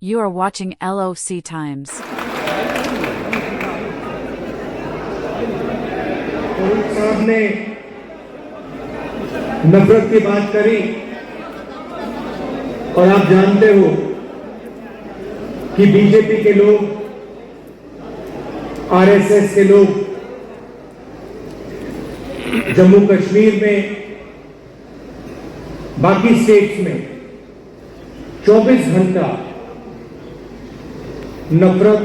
You are watching LOC Times. साहब ने नफरत की बात करी और आप जानते हो कि बीजेपी के लोग, आरएसएस के लोग जम्मू कश्मीर में, बाकी स्टेट्स में 24 घंटा नफरत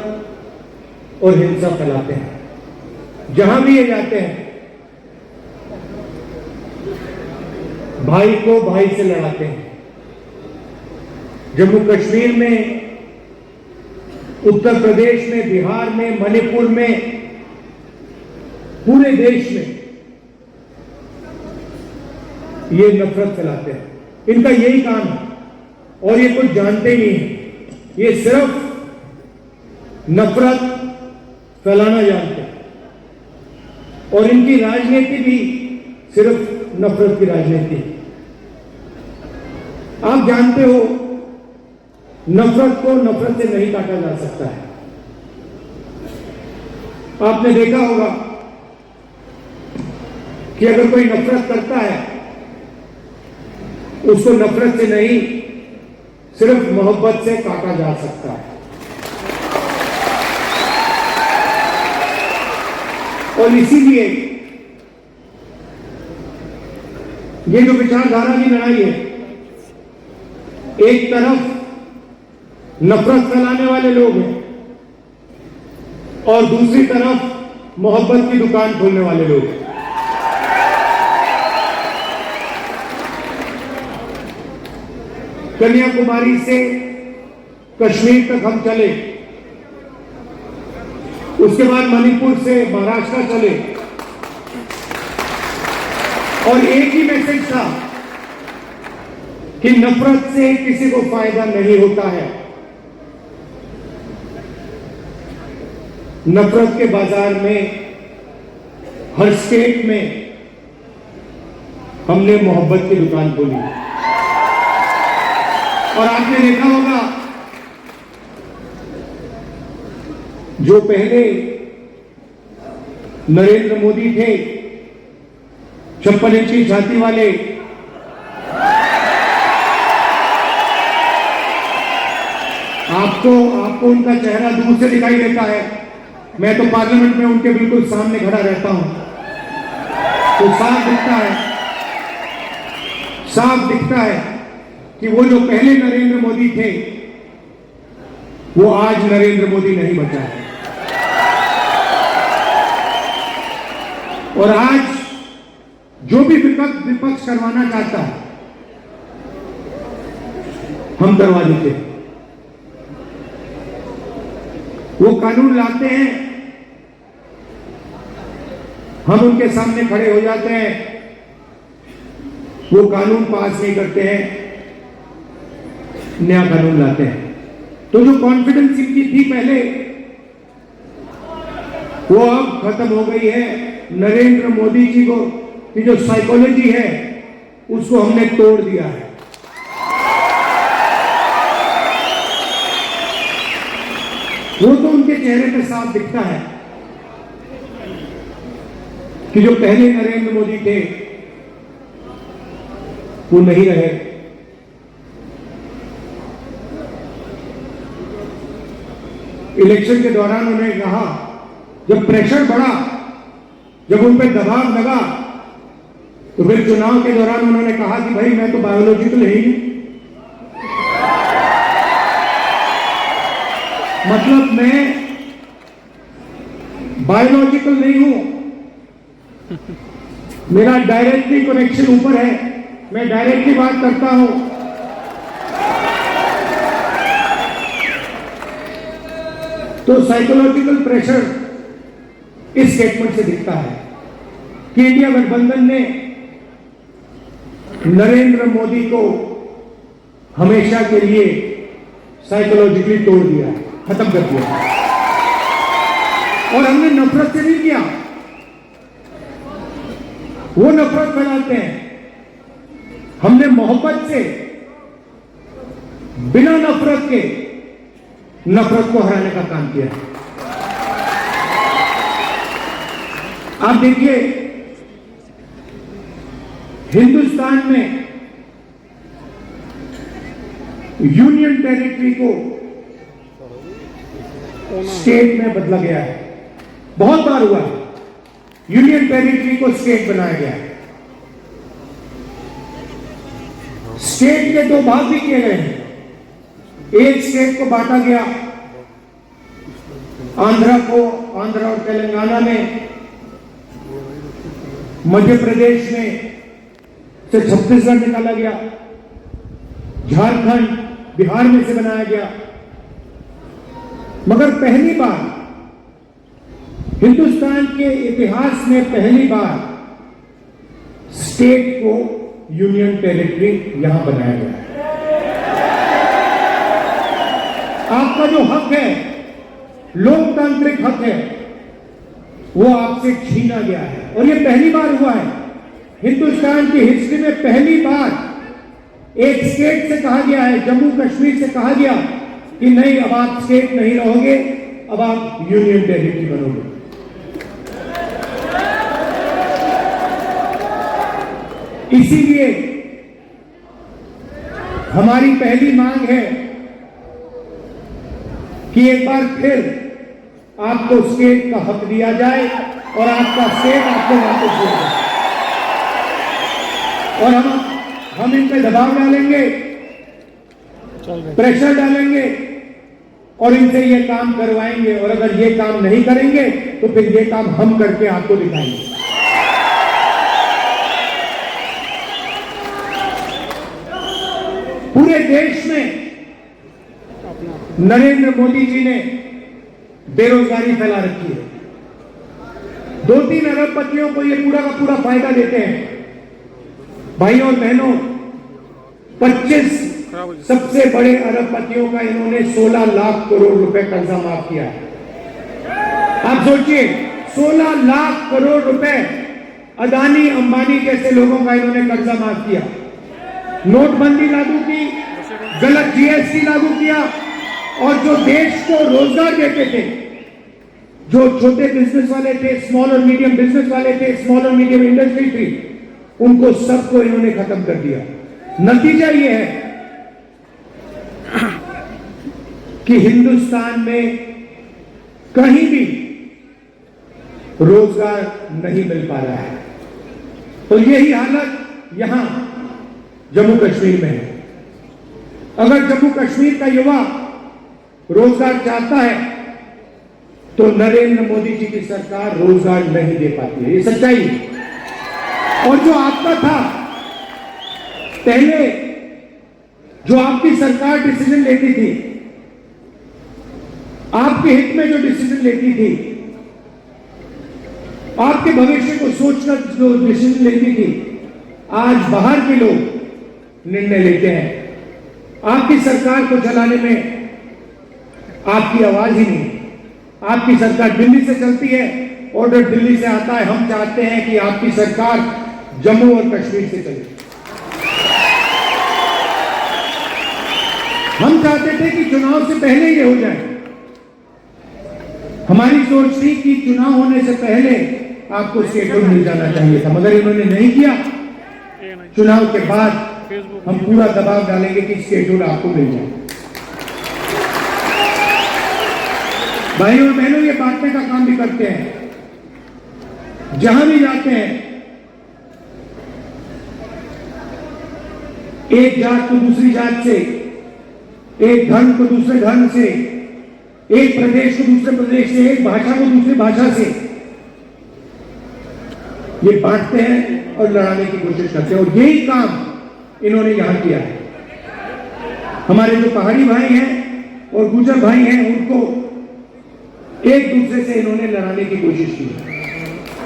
और हिंसा फैलाते हैं। जहां भी ये जाते हैं भाई को भाई से लड़ाते हैं। जम्मू कश्मीर में, उत्तर प्रदेश में, बिहार में, मणिपुर में, पूरे देश में ये नफरत फैलाते हैं। इनका यही काम है और ये कुछ जानते ही नहीं है। ये सिर्फ नफरत फैलाना जानते हैं और इनकी राजनीति भी सिर्फ नफरत की राजनीति है। आप जानते हो नफरत को नफरत से नहीं काटा जा सकता है। आपने देखा होगा कि अगर कोई नफरत करता है उसको नफरत से नहीं, सिर्फ मोहब्बत से काटा जा सकता है। और इसीलिए ये जो विचारधारा की लड़ाई है, एक तरफ नफरत फैलाने वाले लोग हैं और दूसरी तरफ मोहब्बत की दुकान खोलने वाले लोग हैं। कन्याकुमारी से कश्मीर तक हम चले, उसके बाद मणिपुर से महाराष्ट्र चले और एक ही मैसेज था कि नफरत से किसी को फायदा नहीं होता है। नफरत के बाजार में, हर स्टेट में हमने मोहब्बत की दुकान खोली। और आपने देखा होगा जो पहले नरेंद्र मोदी थे, 56 इंच की छाती वाले, आपको उनका चेहरा दूर से दिखाई देता है। मैं तो पार्लियामेंट में उनके बिल्कुल सामने खड़ा रहता हूं तो साफ दिखता है कि वो जो पहले नरेंद्र मोदी थे वो आज नरेंद्र मोदी नहीं बचा है। और आज जो भी विपक्ष करवाना चाहता है हम करवा देते हैं। वो कानून लाते हैं, हम उनके सामने खड़े हो जाते हैं, वो कानून पास नहीं करते हैं, नया कानून लाते हैं। तो जो कॉन्फिडेंस इनकी थी पहले वो अब खत्म हो गई है। नरेंद्र मोदी जी को की जो साइकोलॉजी है उसको हमने तोड़ दिया है। वो तो उनके चेहरे पे साफ दिखता है कि जो पहले नरेंद्र मोदी थे वो नहीं रहे। इलेक्शन के दौरान उन्होंने कहा, जब प्रेशर बढ़ा, जब उन पर दबाव लगा, तो फिर चुनाव के दौरान उन्होंने कहा कि भाई मैं तो बायोलॉजिकल है ही, मतलब मैं बायोलॉजिकल नहीं हूं, मेरा डायरेक्टली कनेक्शन ऊपर है, मैं डायरेक्टली बात करता हूं। तो साइकोलॉजिकल प्रेशर इस स्टेटमेंट से दिखता है कि इंडिया गठबंधन ने नरेंद्र मोदी को हमेशा के लिए साइकोलॉजिकली तोड़ दिया, खत्म कर दिया। और हमने नफरत से नहीं किया, वो नफरत फैलाते हैं। हमने मोहब्बत से, बिना नफरत के नफरत को हराने का काम किया है। आप देखिए, हिंदुस्तान में यूनियन टेरिटरी को स्टेट में बदला गया है। बहुत बार हुआ है, यूनियन टेरिटरी को स्टेट बनाया गया है। स्टेट के दो भाग भी किए गए हैं। एक स्टेट को बांटा गया, आंध्र और तेलंगाना में, मध्य प्रदेश में से छत्तीसगढ़ निकाला गया, झारखंड बिहार में से बनाया गया। मगर पहली बार हिंदुस्तान के इतिहास में पहली बार स्टेट को यूनियन टेरिटरी यहां बनाया गया। आपका जो हक है, लोकतांत्रिक हक है, वो आपसे छीना गया है। और ये पहली बार हुआ है हिंदुस्तान की हिस्ट्री में, पहली बार एक स्टेट से कहा गया है, जम्मू कश्मीर से कहा गया कि नहीं, अब आप स्टेट नहीं रहोगे, अब आप यूनियन टेरिटरी बनोगे। इसीलिए हमारी पहली मांग है कि एक बार फिर आपको स्टेट का हक दिया जाए और आपका स्टेट आपको वापस दिया जाए। और हम इन पे दबाव डालेंगे, प्रेशर डालेंगे और इनसे ये काम करवाएंगे। और अगर ये काम नहीं करेंगे तो फिर ये काम हम करके आपको दिखाएंगे। पूरे देश में नरेंद्र मोदी जी ने बेरोजगारी फैला रखी है। 2-3 अरबपतियों को ये पूरा का पूरा फायदा देते हैं। भाइयों और बहनों, 25 सबसे बड़े अरबपतियों का इन्होंने 16 लाख करोड़ रुपए कर्जा माफ किया है। आप सोचिए, 16 लाख करोड़ रुपए अदानी अंबानी जैसे लोगों का इन्होंने कर्जा माफ किया। नोटबंदी लागू की, गलत जीएसटी लागू किया और जो देश को रोजगार देते थे, जो छोटे बिजनेस वाले थे, स्मॉल और मीडियम बिजनेस वाले थे, स्मॉल और मीडियम इंडस्ट्री थी, उनको सबको इन्होंने खत्म कर दिया। नतीजा यह है कि हिंदुस्तान में कहीं भी रोजगार नहीं मिल पा रहा है। तो यही हालत यहां जम्मू कश्मीर में है। अगर जम्मू कश्मीर का युवा रोजगार चाहता है तो नरेंद्र मोदी जी की सरकार रोजगार नहीं दे पाती है, ये सच्चाई है। और जो आपका था पहले, जो आपकी सरकार डिसीजन लेती थी, आपके हित में जो डिसीजन लेती थी, आपके भविष्य को सोचकर जो डिसीजन लेती थी, आज बाहर के लोग निर्णय लेते हैं। आपकी सरकार को चलाने में आपकी आवाज ही नहीं। आपकी सरकार दिल्ली से चलती है, ऑर्डर दिल्ली से आता है। हम चाहते हैं कि आपकी सरकार जम्मू और कश्मीर से चले। हम चाहते थे कि चुनाव से पहले ये हो जाए। हमारी सोच थी कि चुनाव होने से पहले आपको स्टेटहुड मिल जाना चाहिए था, मगर इन्होंने नहीं किया। चुनाव के बाद हम पूरा दबाव डालेंगे कि स्टेटहुड आपको मिल जाए। भाइयों और बहनों, ये बांटने का काम भी करते हैं। जहां भी जाते हैं, एक जात को दूसरी जात से, एक धर्म को दूसरे धर्म से, एक प्रदेश को दूसरे प्रदेश से, एक भाषा को दूसरी भाषा से, ये बांटते हैं और लड़ाने की कोशिश करते हैं। और यही काम इन्होंने यहां किया है। हमारे जो पहाड़ी भाई हैं और गुर्जर भाई हैं, उनको एक दूसरे से इन्होंने लड़ाने की कोशिश की।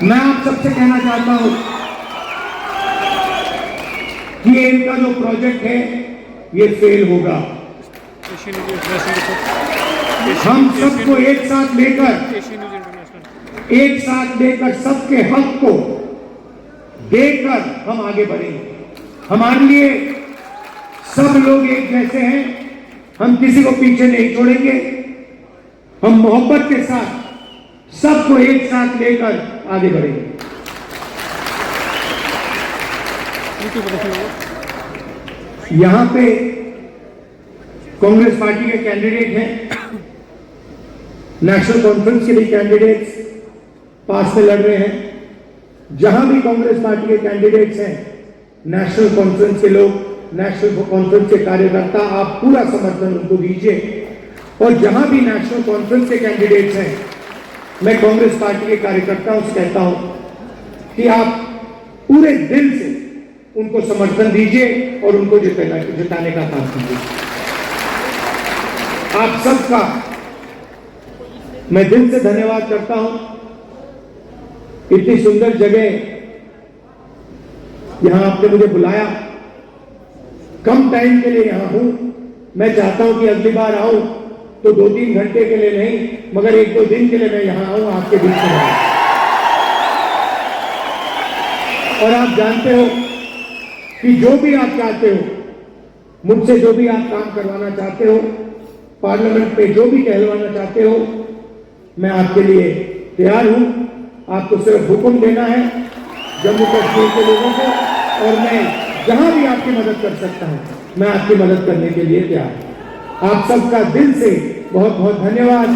मैं आप सबसे कहना चाहता हूं कि इनका जो प्रोजेक्ट है ये फेल होगा। हम सबको एक साथ लेकर सबके हक को देकर हम आगे बढ़ेंगे। हमारे लिए सब लोग एक जैसे हैं, हम किसी को पीछे नहीं छोड़ेंगे। हम मोहब्बत के साथ सबको एक साथ लेकर आगे बढ़ेंगे। यहां पे कांग्रेस पार्टी के कैंडिडेट हैं, नेशनल कॉन्फ्रेंस के भी कैंडिडेट्स पास में लड़ रहे हैं। जहां भी कांग्रेस पार्टी के कैंडिडेट्स हैं, नेशनल कॉन्फ्रेंस के लोग, नेशनल कॉन्फ्रेंस के कार्यकर्ता, आप पूरा समर्थन उनको दीजिए। और जहां भी नेशनल कॉन्फ्रेंस के कैंडिडेट्स हैं, मैं कांग्रेस पार्टी के कार्यकर्ताओं से कहता हूं कि आप पूरे दिल से उनको समर्थन दीजिए और उनको जिताने का काम कीजिए। आप सबका मैं दिल से धन्यवाद करता हूं। इतनी सुंदर जगह यहां आपने मुझे बुलाया, कम टाइम के लिए यहां हूं। मैं चाहता हूं कि अगली बार आऊं तो 2-3 घंटे के लिए नहीं, मगर 1-2 दिन के लिए मैं यहां आऊं, आपके बीच में आऊं। और आप जानते हो कि जो भी आप चाहते हो, मुझसे जो भी आप काम करवाना चाहते हो, पार्लियामेंट में जो भी कहलवाना चाहते हो, मैं आपके लिए तैयार हूं। आपको सिर्फ हुक्म देना है जम्मू कश्मीर के लोगों को, और मैं जहां भी आपकी मदद कर सकता हूं, मैं आपकी मदद करने के लिए तैयार हूं। आप सबका दिल से बहुत बहुत धन्यवाद।